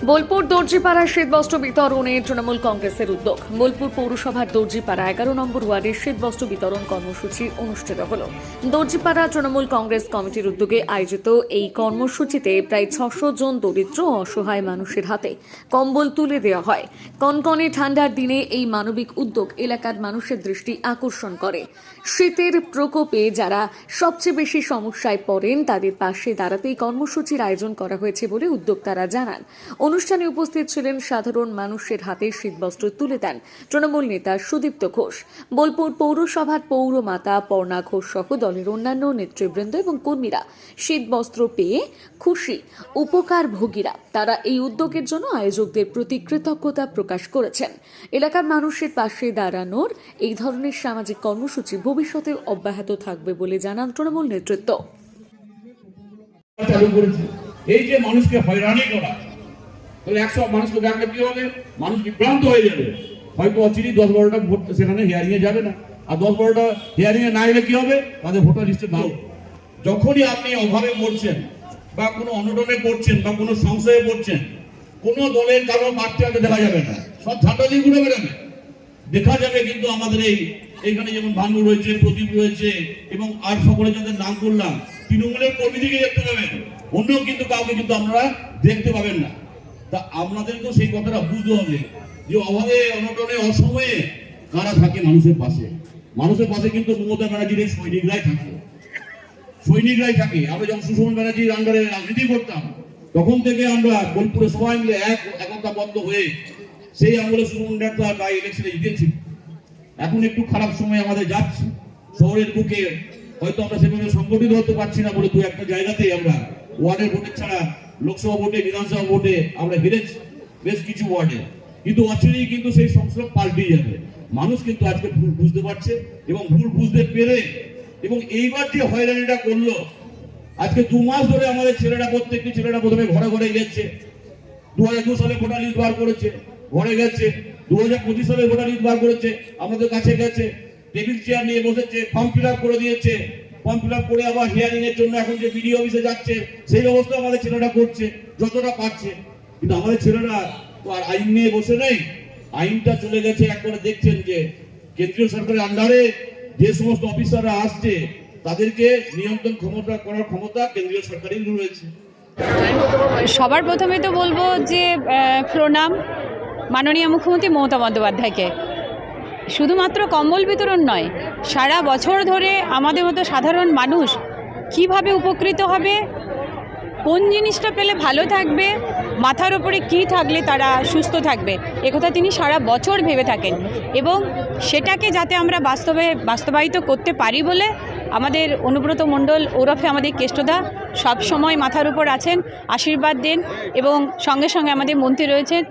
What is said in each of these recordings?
বোলপুর দর্জিপাড়া শীতবস্ত্র বিতরণে তৃণমূল কংগ্রেসের উদ্যোগ। বোলপুর পৌরসভার দর্জিপাড়া 11 নম্বর ওয়ার্ডে শীতবস্ত্র বিতরণ কর্মসূচি অনুষ্ঠিত হল। দর্জিপাড়া তৃণমূল কংগ্রেস কমিটির উদ্যোগে আয়োজিত এই কর্মসূচিতে প্রায় 600 জন দরিদ্র ও অসহায় মানুষের হাতে কম্বল তুলে দেওয়া হয়। কনকনে ঠান্ডার দিনে এই মানবিক উদ্যোগ এলাকার মানুষের দৃষ্টি আকর্ষণ করে। শীতের প্রকোপে যারা সবচেয়ে বেশি সমস্যায় পড়েন তাদের পাশে দাঁড়াতেই কর্মসূচির আয়োজন করা হয়েছে বলে উদ্যোক্তারা জানান। অনুষ্ঠানে উপস্থিত ছিলেন সাধারণ মানুষের হাতে শীতবস্ত্র তুলে দেন তৃণমূল নেতা সুদীপ্ত ঘোষ। বোলপুর পৌরসভার পৌরমাতা পর্ণা ঘোষ সহ দলের অন্যান্য নেতৃবৃন্দ এবং কর্মীরা শীতবস্ত্র পেয়ে খুশি উপকারভোগীরা। তারা এই উদ্যোগের জন্য আয়োজকদের প্রতি কৃতজ্ঞতা প্রকাশ করেছেন। এলাকার মানুষের পাশে দাঁড়ানোর এই ধরনের সামাজিক কর্মসূচি ভবিষ্যতে অব্যাহত থাকবে বলে জানান তৃণমূল নেতৃত্ব। এই যে মানুষকে হয়রানি করা, তাহলে 100 মানুষকে দেখলে কি হবে? মানুষ বিভ্রান্ত হয়ে যাবে। হয়তো অচিরেই 10-12টা ভোট সেখানে হিয়ারিং এ যাবে না, আর 10-12টা হিয়ারিং এ না এলে কি হবে? তাদের ভোটার লিস্টে নাও। যখনই আপনি অভাবে পড়ছেন বা কোনো অনটনে পড়ছেন বা কোনো সংশয়ে পড়ছেন, কোনো দলের কারো প্রার্থী আগে দেখা যাবে না, সব ঝাঁটা দিয়ে ঘুরে বেড়াবে। দেখা যাবে কিন্তু আমাদের এইখানে যেমন ভানু রয়েছে, প্রদীপ রয়েছে এবং আর সকলে যাদের নাম করলাম, তৃণমূলের কর্মীদেরকে দেখতে পাবেন, অন্য কিন্তু কাউকে কিন্তু আপনারা দেখতে পাবেন না। তা আপনাদেরকেও সেই কথাটা বুঝতে হবে যে অভাবে অনটনে অসময়ে কারা থাকে মানুষের পাশে। মানুষের পাশে কিন্তু মমতা ব্যানার্জির সৈনিকরাই থাকে। আমরা যখন সুষমা ব্যানার্জির আন্ডারে রাজনীতি করতাম, তখন থেকে আমরা বোলপুরে সবাই মিলে একতাবদ্ধ হয়ে সেই আমলে সুষমা ব্যানার্জি ইলেকশনে জিতেছি। এখন একটু খারাপ সময় আমাদের যাচ্ছে, শহরের বুকে হয়তো আমরা সেভাবে সংগঠিত হতে পারছি না বলে 2-1টা জায়গাতেই আমরা ওয়ার্ডের ভোটে ছাড়া লোকসভা ভোটে, বিধানসভা ভোটে আমরা হেরেছি বেশ কিছু ওয়ার্ডে। কিন্তু অচিরেই কিন্তু সেই সংস্রব পাল্টে যাবে। মানুষ কিন্তু আজকে ভুল বুঝতে পারছে এবং ভুল বুঝতে পেরে এবং এইবার যে হয়রানিটা করলো, আজকে 2 মাস ধরে আমাদের ছেলেরা, প্রত্যেকটি ছেলেরা প্রথমে ঘরে ঘরে গেছে। 2002 সালে ভোটার লিস্ট বার করেছে, ঘরে গেছে। 2025 সালে ভোটার লিস্ট বার করেছে, আমাদের কাছে গেছে, টেবিল চেয়ার নিয়ে বসেছে, ফর্ম ফিল আপ করে দিয়েছে। ফর্ম ফিল আপ করে আবার হিয়ারিং এর জন্য এখন যে বিডিও অফিসে যাচ্ছে, সেই ব্যবস্থা আমাদের ছেলেরা করছে যতটা পারছে। কিন্তু আমাদের ছেলেরা তো আর আইন নিয়ে বসে নেই, আইনটা চলে গেছে। একবারে দেখছেন যে কেন্দ্রীয় সরকারের আন্ডারে যে সমস্ত অফিসাররা আসছে, তাদেরকে নিয়ন্ত্রণ করার ক্ষমতা কেন্দ্রীয় সরকারের রয়েছে। সবার প্রথমে তো বলবো যে প্রণাম মাননীয় মুখ্যমন্ত্রী মমতা বন্দ্যোপাধ্যায়কে। শুধুমাত্র কম্বল বিতরণ নয়, সারা বছর ধরে আমাদের মতো সাধারণ মানুষ কিভাবে উপকৃত হবে, কোন জিনিসটা পেলে ভালো থাকবে, মাথার ওপরে কী থাকলে তারা সুস্থ থাকবে, একথা তিনি সারা বছর ভেবে থাকেন এবং সেটাকে যাতে আমরা বাস্তবায়িত করতে পারি বলে আমাদের অনুব্রত মণ্ডল ওরফে আমাদের কেষ্টদা সব সময় মাথার উপর আছেন, আশীর্বাদ দেন এবং সঙ্গে সঙ্গে আমাদের মন্ত্রী রয়েছেন।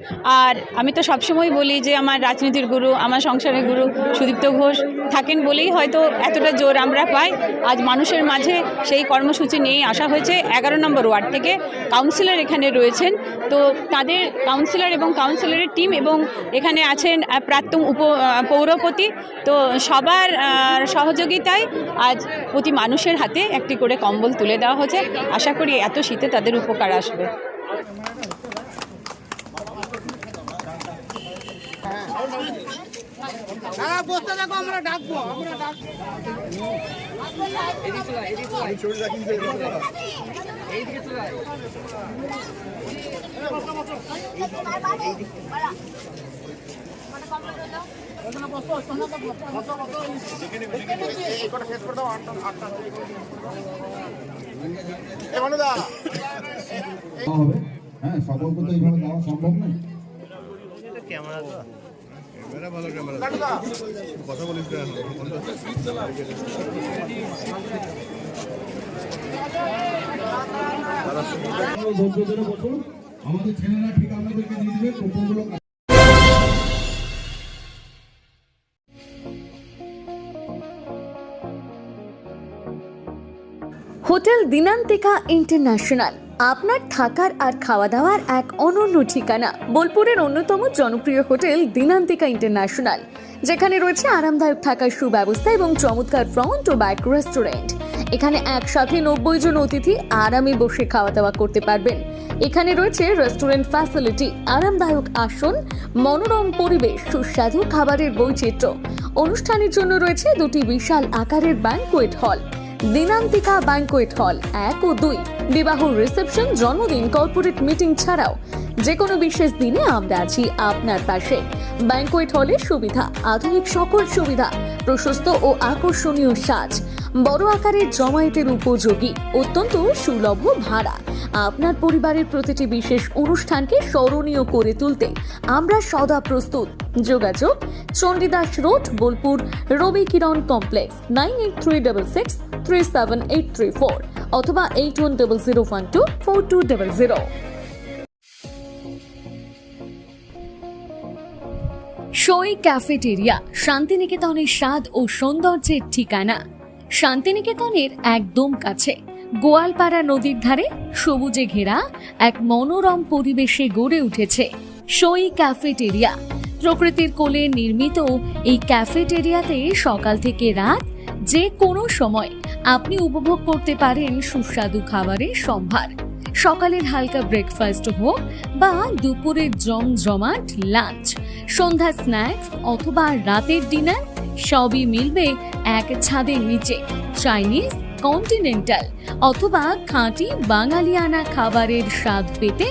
আর আমি তো সবসময় বলি যে আমার রাজনীতির গুরু, আমার সংসারের গুরু সুদীপ্ত ঘোষ থাকেন বলেই হয়তো এতটা জোর আমরা পাই। আজ মানুষের মাঝে সেই কর্মসূচি নিয়েই আসা হয়েছে। 11 নম্বর ওয়ার্ড থেকে কাউন্সিলর এখানে রয়েছেন, তো তাদের কাউন্সিলর এবং কাউন্সিলরের টিম এবং এখানে আছেন প্রাক্তন পৌরপতি, তো সবার সহযোগিতায় আজ প্রতি মানুষের হাতে একটি করে কম্বল তুলে দেওয়া হয়েছে। আশা করি এত শীতে তাদের উপকার আসবে। হ্যাঁ, সকলকে তো এইভাবে দেওয়া সম্ভব নয়। কথা বলিস না, আমাদের ছেলেরা ঠিক আপনাদেরকে দিয়ে দিবে কুপনগুলো। হোটেল দিনান্তিকা ইন্টারন্যাশনাল আপনার থাকার আর খাওয়া দাওয়ার এক অনন্য ঠিকানা। বোলপুরের অন্যতম জনপ্রিয় হোটেল দিনান্তিকা ইন্টারন্যাশনাল, যেখানে রয়েছে আরামদায়ক থাকার সুব্যবস্থা এবং চমৎকার ফ্রন্ট ও ব্যাক রেস্টুরেন্ট। এখানে একসাথে 90 জন অতিথি আরামে বসে খাওয়া দাওয়া করতে পারবেন। এখানে রয়েছে রেস্টুরেন্ট ফ্যাসিলিটি, আরামদায়ক আসন, মনোরম পরিবেশ, সুস্বাদু খাবারের বৈচিত্র্য। অনুষ্ঠানের জন্য রয়েছে দুটি বিশাল আকারের banquet hall, Dinantika banquet hall 1 ও 2। বিবাহ, রিসেপশন, জন্মদিন, কর্পোরেট মিটিং ছাড়াও যে কোনো বিশেষ দিনে আমরা আছি আপনার পাশে। ব্যাংকোয়েট হলের সুবিধা, আধুনিক সকল সুবিধা, প্রশস্ত ও আকর্ষণীয় সাজ, বড় আকারের জমায়েতের উপযোগী, অত্যন্ত সুলভ ভাড়া। আপনার পরিবারের প্রতিটি বিশেষ অনুষ্ঠানকে স্মরণীয় করে তুলতে আমরা সদা প্রস্তুত। যোগাযোগ চণ্ডীদাস রোড, বোলপুর, রবি কিরণ কমপ্লেক্স, 9836637834 অথবা 8100124200। সই ক্যাফেটেরিয়া, শান্তিনিকেতনের স্বাদ ও সৌন্দর্যের ঠিকানা। শান্তিনিকেতনের একদম কাছে, গোয়ালপাড়া নদীর ধারে সবুজে ঘেরা এক মনোরম পরিবেশে গড়ে উঠেছে সই ক্যাফেটেরিয়া। প্রকৃতির কোলে নির্মিত এই ক্যাফেটেরিয়াতে সকাল থেকে রাত যে কোনো সময় আপনি উপভোগ করতে পারেন সুস্বাদু খাবারের সম্ভার। সকালের হালকা ব্রেকফাস্ট হোক বা দুপুরের জমজমাট লাঞ্চ, সন্ধ্যা স্ন্যাক্স অথবা রাতের ডিনার, সবই মিলবে এক ছাদের নিচে। চাইনিজ, কন্টিনেন্টাল অথবা খাঁটি বাঙালিয়ানা খাবারের স্বাদ পেতে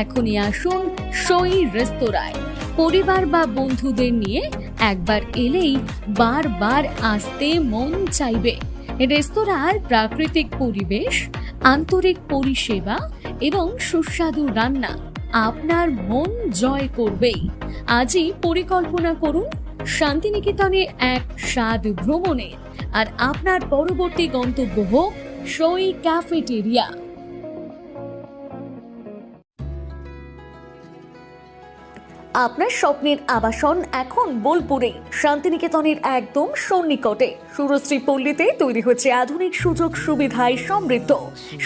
এখনই আসুন সই রেস্তোরাঁয়। পরিবার বা বন্ধুদের নিয়ে একবার এলেই বারবার আসতে মন চাইবে। রেস্তোরাঁর প্রাকৃতিক পরিবেশ, আন্তরিক পরিষেবা এবং সুস্বাদু রান্না আপনার মন জয় করবেই। আজই পরিকল্পনা করুন শান্তিনিকেতনে এক স্বাদ ভ্রমণের, আর আপনার পরবর্তী গন্তব্য হোক সই ক্যাফেটেরিয়া। আপনার স্বপ্নের আবাসন এখন বোলপুরে, শান্তিনিকেতনের একদম সন্নিকটে সুরশ্রী পল্লীতে তৈরি হচ্ছে আধুনিক সুযোগ সুবিধায় সমৃদ্ধ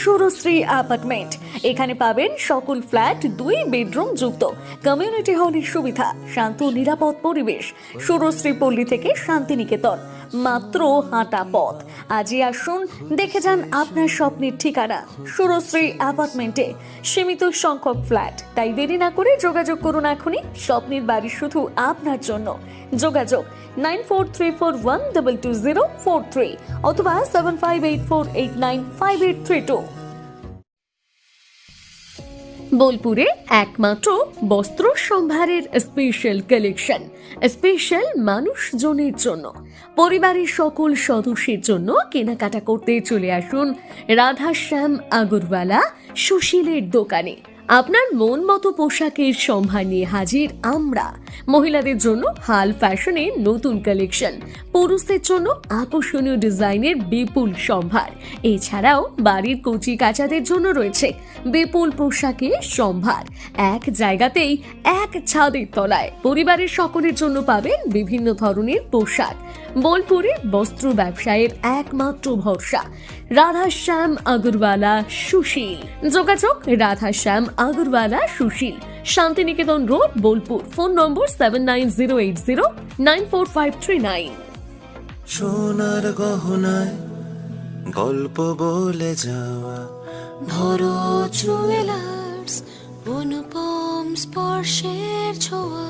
সুরশ্রী অ্যাপার্টমেন্ট। এখানে পাবেন সকল ফ্ল্যাট 2 বেডরুম যুক্ত, কমিউনিটি হলের সুবিধা, শান্ত নিরাপদ পরিবেশ। সুরশ্রী পল্লী থেকে শান্তিনিকেতন মাত্র হাঁটা পথ। আজই আসুন, দেখে যান আপনার স্বপ্নের ঠিকানা সুরশ্রী অ্যাপার্টমেন্টে। সীমিত সংখ্যক ফ্ল্যাট, তাই দেরি না করে যোগাযোগ করুন এখনই। স্বপ্নের বাড়ি শুধু আপনার জন্য। যোগাযোগ 9434122043 অথবা 7584895832। বোলপুরে একমাত্র বস্ত্র সম্ভারের স্পেশাল কালেকশন, স্পেশাল মানুষজনের জন্য, পরিবারের সকল সদস্যের জন্য কেনাকাটা করতে চলে আসুন রাধাশ্যাম আগরওয়ালা সুশীলের দোকানে। আপনার মন মতো পোশাকের সম্ভার নিয়ে হাজির আমরা। মহিলাদের জন্য হাল ফ্যাশনের নতুন কালেকশন, পুরুষদের জন্য আকর্ষণীয় ডিজাইনের বিপুল সম্ভার। এছাড়াও বাড়ির কচি কাচাদের জন্য রয়েছে বিপুল পোশাকের সম্ভার। এক জায়গাতেই, এক ছাদের তলায় পরিবারের সকলের জন্য পাবেন বিভিন্ন ধরনের পোশাক। বোলপুরে বস্ত্র ব্যবসায়ের একমাত্র ভরসা রাধাশ্যাম আগরওয়ালা সুশীল। যোগাযোগ Radhashyam Agarwala Sushil, Santiniketan road, Bolpur. Phone number 7908094539। সোনার গহনায় গল্প বলে যাওয়া ভরো জুয়েলার্স, অনুপম স্পর্শের ছোঁয়া।